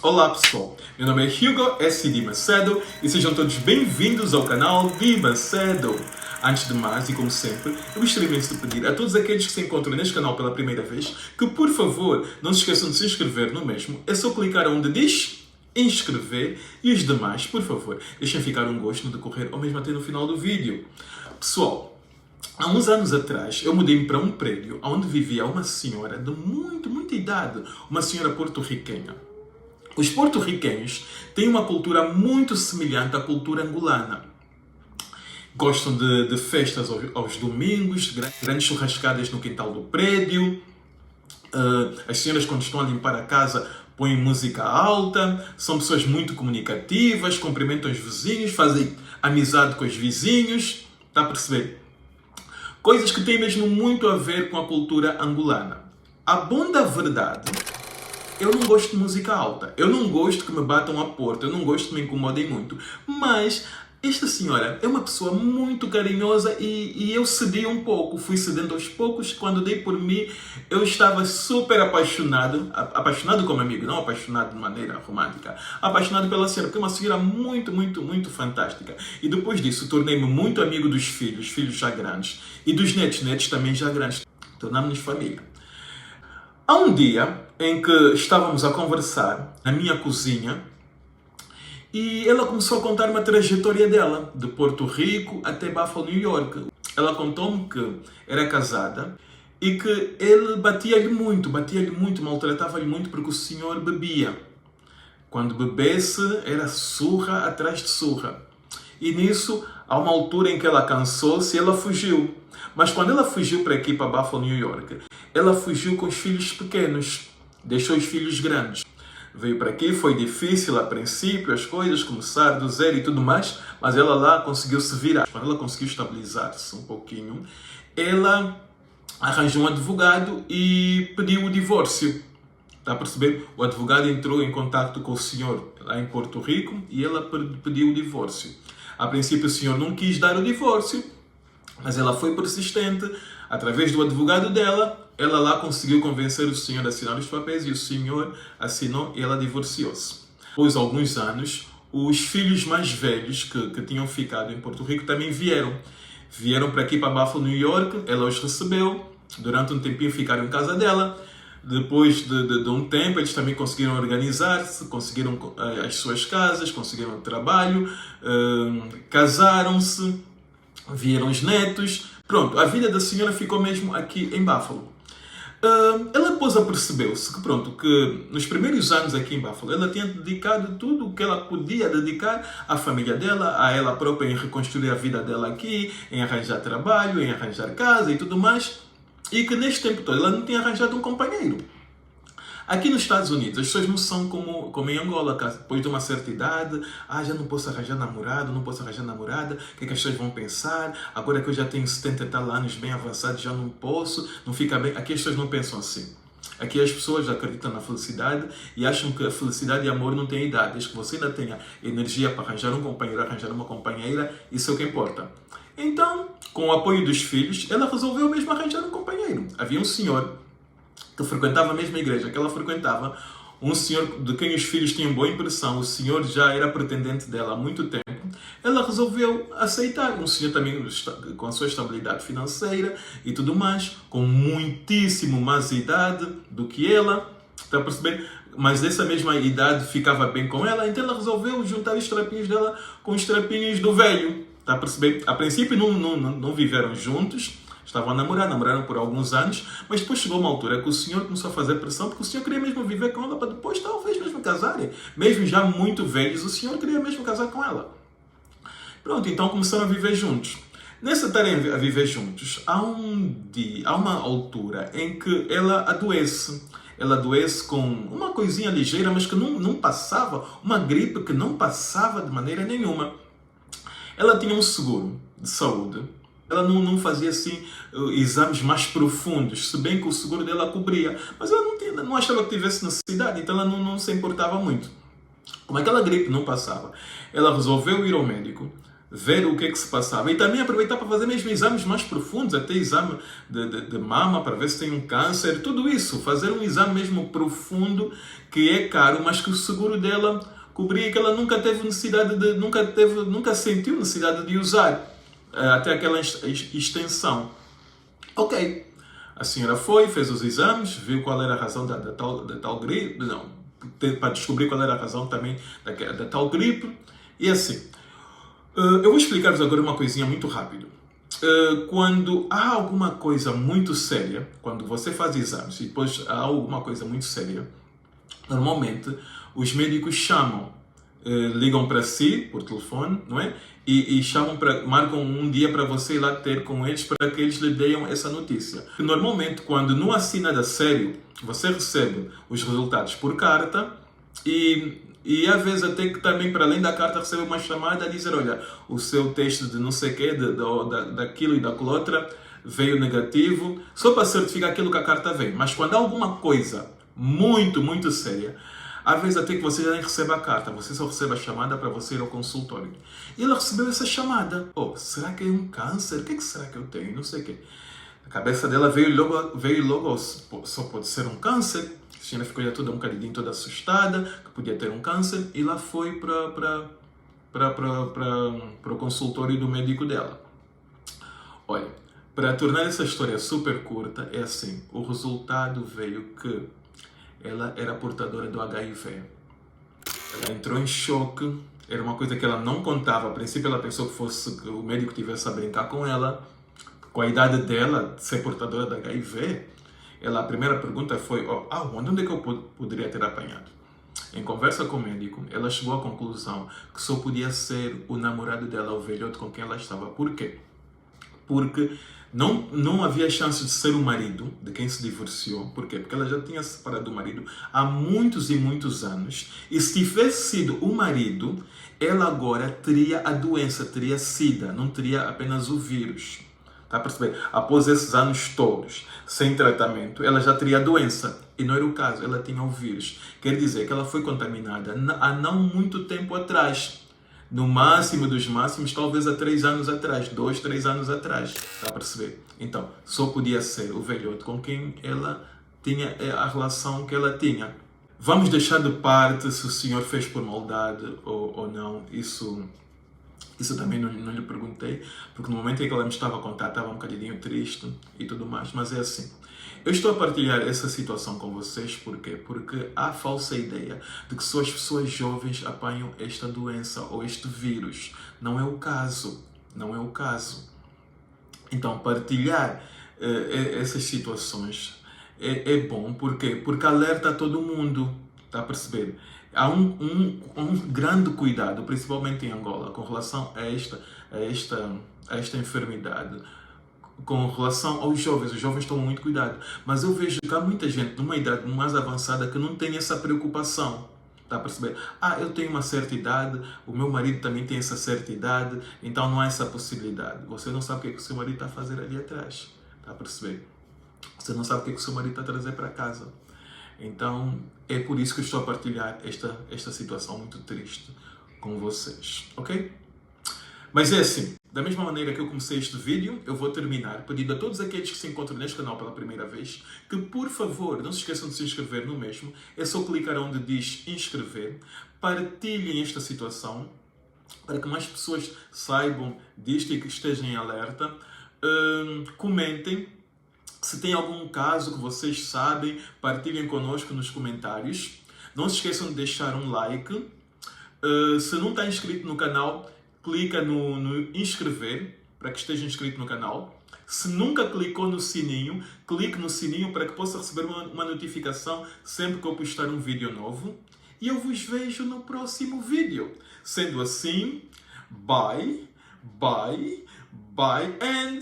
Olá pessoal, meu nome é Hugo S. Di Macedo e sejam todos bem-vindos ao canal Di Macedo. Antes de mais, e como sempre, eu gostaria imenso de pedir a todos aqueles que se encontram neste canal pela primeira vez que, por favor, não se esqueçam de se inscrever no mesmo. É só clicar onde diz inscrever e os demais, por favor, deixem ficar um gosto no decorrer ou mesmo até no final do vídeo. Pessoal, há uns anos atrás, eu mudei-me para um prédio onde vivia uma senhora de muita idade, uma senhora porto-riquenha. Os porto-riquenhos têm uma cultura muito semelhante à cultura angolana. Gostam de festas aos domingos, grandes churrascadas no quintal do prédio. As senhoras, quando estão a limpar a casa, põem música alta. São pessoas muito comunicativas, cumprimentam os vizinhos, fazem amizade com os vizinhos. Está a perceber? Coisas que têm mesmo muito a ver com a cultura angolana. A bom da verdade, eu não gosto de música alta. Eu não gosto que me batam à porta. Eu não gosto que me incomodem muito. Mas esta senhora é uma pessoa muito carinhosa e eu cedi um pouco. Fui cedendo aos poucos. Quando dei por mim, eu estava super apaixonado. Apaixonado como amigo, não apaixonado de maneira romântica. Apaixonado pela senhora, porque é uma senhora muito fantástica. E depois disso, tornei-me muito amigo dos filhos já grandes. E dos netos também já grandes. Tornámos-nos família. Há um dia em que estávamos a conversar na minha cozinha e ela começou a contar uma trajetória dela, de Porto Rico até Buffalo, New York. Ela contou-me que era casada e que ele batia-lhe muito, maltratava-lhe muito porque o senhor bebia. Quando bebesse, era surra atrás de surra. E nisso, há uma altura em que ela cansou-se e ela fugiu. Mas quando ela fugiu para aqui, para Buffalo, New York, ela fugiu com os filhos pequenos. Deixou os filhos grandes. Veio para aqui, foi difícil a princípio, as coisas, começar do zero e tudo mais, mas ela lá conseguiu se virar. Quando ela conseguiu estabilizar-se um pouquinho, ela arranjou um advogado e pediu o divórcio. Está a perceber? O advogado entrou em contato com o senhor lá em Porto Rico e ela pediu o divórcio. A princípio o senhor não quis dar o divórcio, mas ela foi persistente. Através do advogado dela, ela lá conseguiu convencer o senhor a assinar os papéis e o senhor assinou e ela divorciou-se. Depois de alguns anos, os filhos mais velhos que tinham ficado em Porto Rico também vieram. Vieram para aqui, para Buffalo, New York. Ela os recebeu. Durante um tempinho ficaram em casa dela. Depois de um tempo, eles também conseguiram organizar-se, conseguiram as suas casas, conseguiram trabalho, casaram-se, vieram os netos. Pronto, a vida da senhora ficou mesmo aqui em Buffalo. Ela depois apercebeu-se que nos primeiros anos aqui em Buffalo, ela tinha dedicado tudo o que ela podia dedicar à família dela, a ela própria, em reconstruir a vida dela aqui, em arranjar trabalho, em arranjar casa e tudo mais. E que neste tempo todo ela não tinha arranjado um companheiro. Aqui nos Estados Unidos, as pessoas não são como em Angola, que depois de uma certa idade, já não posso arranjar namorado, não posso arranjar namorada, o que é que as pessoas vão pensar? Agora que eu já tenho 70 e tal anos bem avançados, já não posso, não fica bem. Aqui as pessoas não pensam assim. Aqui as pessoas acreditam na felicidade e acham que a felicidade e amor não têm idade. Desde que você ainda tenha energia para arranjar um companheiro, arranjar uma companheira, isso é o que importa. Então, com o apoio dos filhos, ela resolveu mesmo arranjar um companheiro. Havia um senhor que frequentava a mesma igreja que ela frequentava, um senhor de quem os filhos tinham boa impressão, o senhor já era pretendente dela há muito tempo. Ela resolveu aceitar, um senhor também com a sua estabilidade financeira e tudo mais, com muitíssimo mais idade do que ela, está a perceber? Mas dessa mesma idade ficava bem com ela, então ela resolveu juntar os trapinhos dela com os trapinhos do velho, está a perceber? A princípio não viveram juntos, estavam a namoraram por alguns anos, mas depois chegou uma altura que o senhor começou a fazer pressão, porque o senhor queria mesmo viver com ela para depois talvez mesmo casarem. Mesmo já muito velhos, o senhor queria mesmo casar com ela. Pronto, então começaram a viver juntos. Nessa tarefa a viver juntos, há uma altura em que ela adoece. Ela adoece com uma coisinha ligeira, mas que não passava, uma gripe que não passava de maneira nenhuma. Ela tinha um seguro de saúde. Ela não fazia assim exames mais profundos, se bem que o seguro dela cobria. Mas ela não achava que tivesse necessidade, então ela não se importava muito. Como aquela gripe não passava, ela resolveu ir ao médico. ver o que é que se passava. E também aproveitar para fazer mesmo exames mais profundos, até exame de mama, para ver se tem um câncer, tudo isso. Fazer um exame mesmo profundo, que é caro, mas que o seguro dela cobria, que ela nunca teve necessidade de, nunca sentiu necessidade de usar, até aquela extensão. Ok. A senhora foi, fez os exames, viu qual era a razão da tal gripe, não, para descobrir qual era a razão também da tal gripe, e assim. Eu vou explicar-vos agora uma coisinha muito rápido. Quando há alguma coisa muito séria, quando você faz exames e depois há alguma coisa muito séria, normalmente os médicos chamam, ligam para si por telefone, não é? E chamam marcam um dia para você ir lá ter com eles para que eles lhe deem essa notícia. Normalmente, quando não assina a sério, você recebe os resultados por carta e às vezes até que também, para além da carta, recebe uma chamada a dizer, olha, o seu teste de não sei o quê, daquilo e daquilo outra, veio negativo, só para certificar aquilo que a carta vem. Mas quando há alguma coisa muito, muito séria, às vezes até que você já nem recebe a carta, você só recebe a chamada para você ir ao consultório. E ela recebeu essa chamada. Oh, será que é um câncer? O que será que eu tenho? Não sei o quê. A cabeça dela veio logo, só pode ser um câncer. A senhora ficou já toda um bocadinho toda assustada, que podia ter um câncer, e lá foi para o consultório do médico dela. Olha, para tornar essa história super curta, é assim, o resultado veio que ela era portadora do HIV. Ela entrou em choque, era uma coisa que ela não contava. A princípio ela pensou que o médico tivesse a brincar com ela, com a idade dela, de ser portadora do HIV. A primeira pergunta foi, onde é que eu poderia ter apanhado? Em conversa com o médico, ela chegou à conclusão que só podia ser o namorado dela, o velhote com quem ela estava. Por quê? Porque não havia chance de ser o marido de quem se divorciou. Por quê? Porque ela já tinha se separado do marido há muitos e muitos anos. E se tivesse sido o marido, ela agora teria a doença, teria SIDA, não teria apenas o vírus. Está a perceber? Após esses anos todos, sem tratamento, ela já teria a doença. E não era o caso, ela tinha o vírus. Quer dizer que ela foi contaminada há não muito tempo atrás. No máximo dos máximos, talvez há 3 anos atrás, 2, 3 anos atrás. Está a perceber? Então, só podia ser o velhote com quem ela tinha a relação que ela tinha. Vamos deixar de parte se o senhor fez por maldade ou não. Isso também não lhe perguntei, porque no momento em que ela me estava a contar, estava um bocadinho triste e tudo mais, mas é assim. Eu estou a partilhar essa situação com vocês, por quê? Porque há a falsa ideia de que só as pessoas jovens apanham esta doença ou este vírus. Não é o caso. Não é o caso. Então, partilhar essas situações é bom, por quê? Porque alerta todo mundo, está a perceber? Há um grande cuidado, principalmente em Angola, com relação a esta enfermidade. Com relação aos jovens, os jovens tomam muito cuidado. Mas eu vejo que há muita gente numa idade mais avançada que não tem essa preocupação. Está a perceber? Eu tenho uma certa idade, o meu marido também tem essa certa idade, então não há essa possibilidade. Você não sabe o que é que o seu marido está a fazer ali atrás. Está a perceber? Você não sabe o que é que o seu marido está a trazer para casa. Então, é por isso que eu estou a partilhar esta situação muito triste com vocês, ok? Mas é assim, da mesma maneira que eu comecei este vídeo, eu vou terminar pedindo a todos aqueles que se encontram neste canal pela primeira vez que, por favor, não se esqueçam de se inscrever no mesmo. É só clicar onde diz inscrever, partilhem esta situação para que mais pessoas saibam disto e que estejam em alerta. Comentem. Se tem algum caso que vocês sabem, partilhem connosco nos comentários. Não se esqueçam de deixar um like. Se não está inscrito no canal, clica no inscrever para que esteja inscrito no canal. Se nunca clicou no sininho, clique no sininho para que possa receber uma notificação sempre que eu postar um vídeo novo. E eu vos vejo no próximo vídeo. Sendo assim, bye, bye, bye and...